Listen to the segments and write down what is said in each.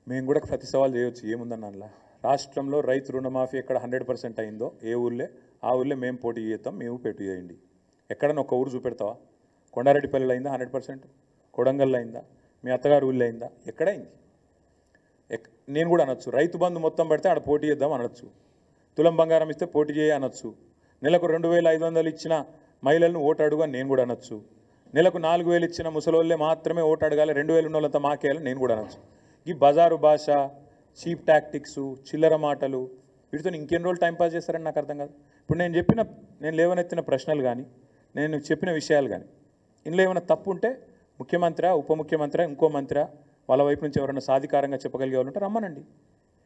మేము కూడా ప్రతి సవాల్ చేయొచ్చు, ఏముందన్న అందులో. రాష్ట్రంలో రైతు రుణమాఫీ ఎక్కడ 100% అయిందో ఏ ఊళ్ళే ఆ ఊళ్ళే మేము పోటీ చేస్తాం, మేము పోటీ చేయండి. ఎక్కడన్నా ఒక ఊరు చూపెడతావా? కొండారెడ్డిపల్లిలో అయిందా 100%? కొడంగల్లో అయిందా? మీ అత్తగారు ఊళ్ళో అయిందా? ఎక్కడైంది? నేను కూడా అనొచ్చు, రైతు బంధు మొత్తం పెడితే ఆడ పోటీ చేద్దాం అనొచ్చు, తులం బంగారం ఇస్తే పోటీ చేయ అనొచ్చు, నెలకు 2500 ఇచ్చిన మహిళలను ఓటు అడుగు అని నేను కూడా అనొచ్చు, నెలకు 4000 ఇచ్చిన ముసలోళ్ళే మాత్రమే ఓటు అడగాలి, 2000 ఉన్నోళ్ళంతా మాకేయాలని నేను కూడా అనొచ్చు. ఈ బజారు భాష, చీప్ టాక్టిక్స్, చిల్లర మాటలు, వీటితో ఇంకెన్ని రోజులు టైంపాస్ చేస్తారని నాకు అర్థం కాదు. ఇప్పుడు నేను లేవనెత్తిన ప్రశ్నలు కానీ, నేను చెప్పిన విషయాలు కానీ ఇందులో ఏమైనా తప్పు ఉంటే ముఖ్యమంత్రి, ఉప ముఖ్యమంత్రి, ఇంకో మంత్రి వాళ్ళ వైపు నుంచి ఎవరైనా సాధికారంగా చెప్పగలిగే వాళ్ళు ఉంటే రమ్మనండి.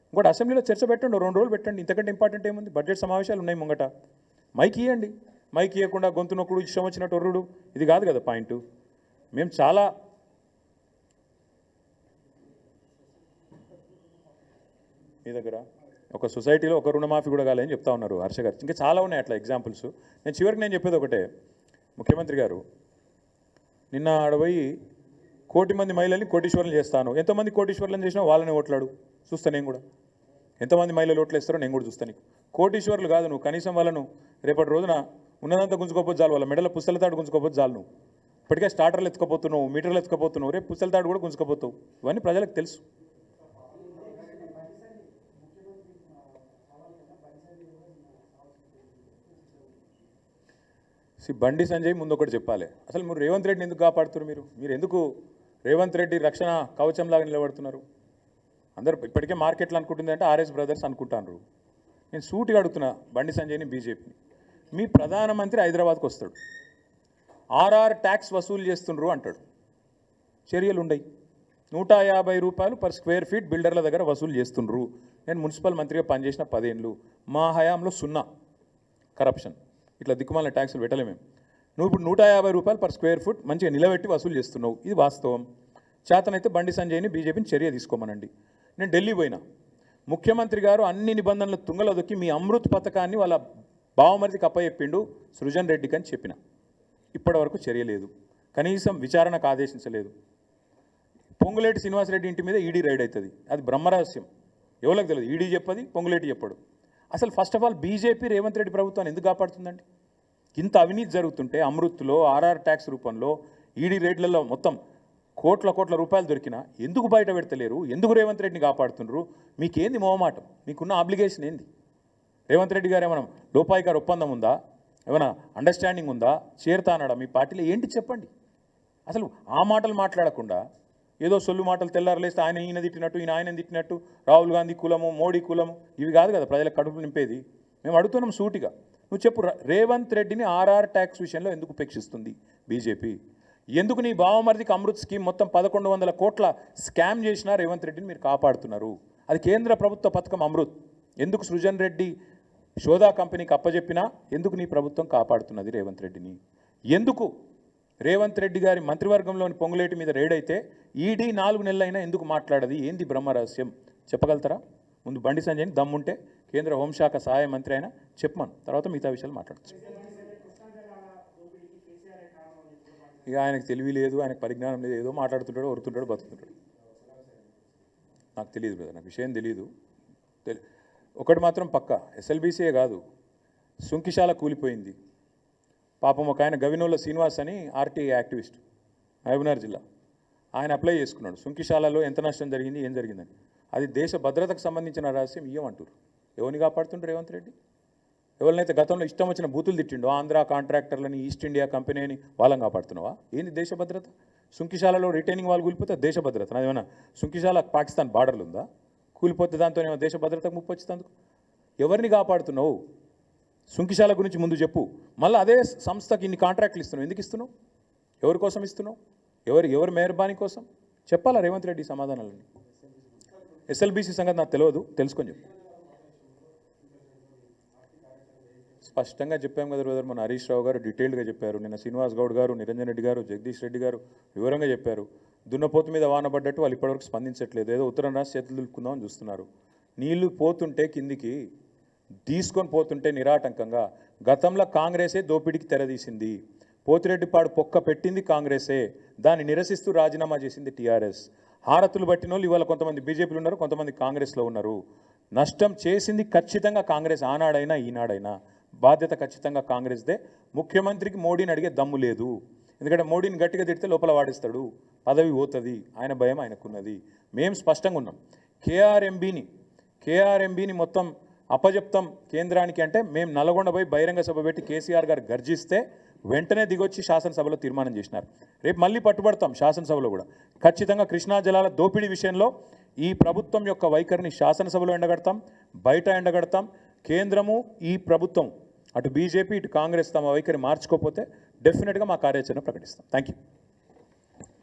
ఇంకోటి అసెంబ్లీలో చర్చ పెట్టండి, 2 రోజులు పెట్టండి. ఇంతకంటే ఇంపార్టెంట్ ఏముంది? బడ్జెట్ సమావేశాలు ఉన్నాయి ముంగట, మైక్ ఇవ్వండి. మైక్ ఇవ్వకుండా గొంతు నొక్కుడు, ఇష్టం వచ్చినట్టు ఒర్రుడు, ఇది కాదు కదా పాయింట్. మేము చాలా మీ దగ్గర ఒక సొసైటీలో ఒక రుణమాఫీ కూడా కాలేదని చెప్తా ఉన్నారు హర్ష గారు. ఇంకా చాలా ఉన్నాయి అట్లా ఎగ్జాంపుల్స్. నేను చెప్పేది ఒకటే, ముఖ్యమంత్రి గారు నిన్న ఆడపోయి 1 కోటి మంది మహిళల్ని కోటీశ్వరులు చేస్తాను. ఎంతమంది కోటీశ్వరులను చేసినా వాళ్ళని ఓట్లాడు చూస్తాను. నేను కూడా ఎంతమంది మహిళలు ఓట్లు వేస్తారో నేను కూడా చూస్తాను. నీకు కోటీశ్వరులు కాదు నువ్వు, కనీసం వాళ్ళను రేపటి రోజున ఉన్నదంతా గుంజుకోపోతే చాలు, వాళ్ళ మెడల పుస్తలతాడు గుంజుకోపోతే చాలు. నువ్వు ఇప్పటికే స్టార్టర్లు ఎత్తుకపోతున్నావు, మీటర్లు ఎత్తుకపోతున్నావు, రేపు పుస్తలతాడు కూడా గుంజుకోపోతావు. ఇవన్నీ ప్రజలకు తెలుసు. బండి సంజయ్ ముందు ఒకటి చెప్పాలి, అసలు మీరు రేవంత్ రెడ్డిని ఎందుకు కాపాడుతున్నారు? మీరు ఎందుకు రేవంత్ రెడ్డి రక్షణ కవచంలాగా నిలబడుతున్నారు? అందరూ ఇప్పటికే మార్కెట్లు అనుకుంటుంది అంటే ఆర్ఎస్ బ్రదర్స్ అనుకుంటారు. నేను సూటిగా అడుగుతున్నా బండి సంజయ్ని, బీజేపీని, మీ ప్రధానమంత్రి హైదరాబాద్కు వస్తాడు, ఆర్ఆర్ ట్యాక్స్ వసూలు చేస్తుండ్రు అంటాడు, చర్యలు ఉండయి. 150 రూపాయలు పర్ స్క్వేర్ ఫీట్ బిల్డర్ల దగ్గర వసూలు చేస్తుండ్రు. నేను మున్సిపల్ మంత్రిగా పనిచేసిన 10 ఏళ్ళు, మా హయాంలో 0 కరప్షన్, ఇట్లా దిక్కుమాల ట్యాక్సులు పెట్టలేమేము. నువ్వు ఇప్పుడు 150 రూపాయలు పర్ స్క్వేర్ ఫుట్ మంచిగా నిలబెట్టి వసూలు చేస్తున్నావు, ఇది వాస్తవం. చేతనైతే బండి సంజయ్ని, బీజేపీని చర్య తీసుకోమనండి. నేను ఢిల్లీ పోయినా, ముఖ్యమంత్రి గారు అన్ని నిబంధనలు తుంగలో దొక్కి మీ అమృత్ పథకాన్ని వాళ్ళ బావమరిదికి అప్పచెప్పిండు సృజన్ రెడ్డికి అని చెప్పిన. ఇప్పటివరకు చర్య లేదు, కనీసం విచారణకు ఆదేశించలేదు. పొంగులేటి శ్రీనివాసరెడ్డి ఇంటి మీద ఈడీ రైడ్ అవుతుంది, అది బ్రహ్మరహస్యం, ఎవరికి తెలియదు. ఈడీ చెప్పది, పొంగులేటి చెప్పడు. అసలు first of all BJP Revanth Reddy ప్రభుత్వాన్ని ఎందుకు కాపాడుతుందండి? ఇంత అవినీతి జరుగుతుంటే అమృత్లో, ఆర్ఆర్ ట్యాక్స్ రూపంలో, ఈడీ రేట్లలో మొత్తం కోట్ల రూపాయలు దొరికినా ఎందుకు బయట పెడతలేరు? ఎందుకు రేవంత్ రెడ్డిని కాపాడుతున్నారు? మీకేంది మొహమాటం? మీకున్న ఆబ్లిగేషన్ ఏంది? రేవంత్ రెడ్డి గారు ఏమైనా లోపాయికారు ఒప్పందం ఉందా? ఏమైనా అండర్స్టాండింగ్ ఉందా? చేరుతా అన్నాడా? మీ పార్టీలో ఏంటి చెప్పండి. అసలు ఆ మాటలు మాట్లాడకుండా ఏదో సొల్లు మాటలు తెల్లారలేస్తే ఈయన తిట్టినట్టు, ఆయన తిట్టినట్టు, రాహుల్ గాంధీ కులము, మోడీ కులము, ఇవి కాదు కదా ప్రజలకు కడుపు నింపేది. మేము అడుగుతున్నాం సూటిగా, నువ్వు చెప్పు, రేవంత్ రెడ్డిని ఆర్ఆర్ ట్యాక్స్ విషయంలో ఎందుకు ఉపేక్షిస్తుంది బీజేపీ? ఎందుకు నీ బావమరిదికి అమృత్ స్కీమ్ మొత్తం 1100 కోట్ల స్కామ్ చేసినా రేవంత్ రెడ్డిని మీరు కాపాడుతున్నారు? అది కేంద్ర ప్రభుత్వ పథకం అమృత్. ఎందుకు సృజన్ రెడ్డి షోదా కంపెనీకి అప్పచెప్పినా ఎందుకు నీ ప్రభుత్వం కాపాడుతున్నది రేవంత్ రెడ్డిని? ఎందుకు రేవంత్ రెడ్డి గారి మంత్రివర్గంలోని పొంగులేటి మీద రేడ్ అయితే ఈడీ 4 నెలలైనా ఎందుకు మాట్లాడది? ఏంది బ్రహ్మరహస్యం చెప్పగలుగుతారా? ముందు బండి సంజయ్ని దమ్ముంటే కేంద్ర హోంశాఖ సహాయ మంత్రి అయినా చెప్పమను, తర్వాత మిగతా విషయాలు మాట్లాడచ్చు. ఇక ఆయనకు తెలివి లేదు, ఆయనకు పరిజ్ఞానం లేదు, ఏదో మాట్లాడుతుంటాడు, ఒరుతుంటాడు, బతుకుతుంటాడు. నాకు తెలియదు బ్రదర్, నాకు విషయం తెలియదు. ఒకటి మాత్రం పక్క, ఎస్ఎల్బీసీయే కాదు, సుంకిశాల కూలిపోయింది. పాపం ఒక ఆయన గవినోళ్ళ శ్రీనివాస్ అని ఆర్టీఐ యాక్టివిస్ట్, మహబూబ్నగర్ జిల్లా, ఆయన అప్లై చేసుకున్నాడు. సుంకిశాలలో ఎంత నష్టం జరిగింది, ఏం జరిగిందని. అది దేశ భద్రతకు సంబంధించిన రహస్యం, ఇయ్యమంటారు. ఎవరిని కాపాడుతుండ్రు రేవంత్ రెడ్డి? ఎవరినైతే గతంలో ఇష్టం వచ్చిన బూతులు తిట్టిండో, ఆంధ్ర కాంట్రాక్టర్లని, ఈస్ట్ ఇండియా కంపెనీని, వాళ్ళని కాపాడుతున్నావా? ఏంది దేశ భద్రత? సుంకిశాలలో రిటైనింగ్ వాళ్ళు కూలిపోతే దేశ భద్రత నాదేమన్నా? సుంకిశాల పాకిస్తాన్ బార్డర్లు ఉందా? కూలిపోతే దాంతో ఏమో దేశ భద్రతకు ముప్పు వచ్చేందుకు? ఎవరిని కాపాడుతున్నావు? సుంకిశాల గురించి ముందు చెప్పు. మళ్ళీ అదే సంస్థకి ఇన్ని కాంట్రాక్ట్లు ఇస్తున్నావు, ఎందుకు ఇస్తున్నావు? ఎవరి కోసం ఇస్తున్నావు? ఎవరి మెహర్బానీ కోసం? చెప్పాలా రేవంత్ రెడ్డి సమాధానాలని? ఎస్ఎల్బీసీ సంగతి నాకు తెలియదు, తెలుసుకొని చెప్పు. స్పష్టంగా చెప్పాం కదా బ్రదర్, మన హరీష్ రావు గారు డీటెయిల్డ్గా చెప్పారు, నిన్న శ్రీనివాస్ గౌడ్ గారు, నిరంజన్ రెడ్డి గారు, జగదీష్ రెడ్డి గారు వివరంగా చెప్పారు. దున్నపోతు మీద వాన పడ్డట్టు వాళ్ళు ఇప్పటివరకు స్పందించట్లేదు, ఏదో ఉత్తరం రాసి చేతులు దులుపుకుందామని చూస్తున్నారు. నీళ్లు పోతుంటే కిందికి తీసుకొని పోతుంటే నిరాటంకంగా, గతంలో కాంగ్రెసే దోపిడీకి తెరదీసింది. పోతిరెడ్డిపాడు పొక్క పెట్టింది కాంగ్రెసే, దాన్ని నిరసిస్తూ రాజీనామా చేసింది టీఆర్ఎస్. హారతులు పట్టిన వాళ్ళు ఇవాళ కొంతమంది బీజేపీలో ఉన్నారు, కొంతమంది కాంగ్రెస్లో ఉన్నారు. నష్టం చేసింది ఖచ్చితంగా కాంగ్రెస్, ఆనాడైనా ఈనాడైనా బాధ్యత ఖచ్చితంగా కాంగ్రెస్దే. ముఖ్యమంత్రికి మోడీని అడిగే దమ్ము లేదు, ఎందుకంటే మోడీని గట్టిగా తిడితే లోపల వాడిస్తాడు, పదవి పోతుంది, ఆయన భయం ఆయనకున్నది. మేము స్పష్టంగా ఉన్నాం. కేఆర్ఎంబీని మొత్తం అప్పజెప్తాం కేంద్రానికి అంటే మేము నల్గొండ పోయి బహిరంగ సభ పెట్టి కేసీఆర్ గారు గర్జిస్తే వెంటనే దిగొచ్చి శాసనసభలో తీర్మానం చేసినారు. రేపు మళ్ళీ పట్టుబడతాం శాసనసభలో కూడా. ఖచ్చితంగా కృష్ణా జలాల దోపిడీ విషయంలో ఈ ప్రభుత్వం యొక్క వైఖరిని శాసనసభలో ఎండగడతాం, బయట ఎండగడతాం. కేంద్రము ఈ ప్రభుత్వం అటు బీజేపీ ఇటు కాంగ్రెస్ తమ వైఖరి మార్చుకోకపోతే డెఫినెట్గా మా కార్యాచరణ ప్రకటిస్తాం. Thank you.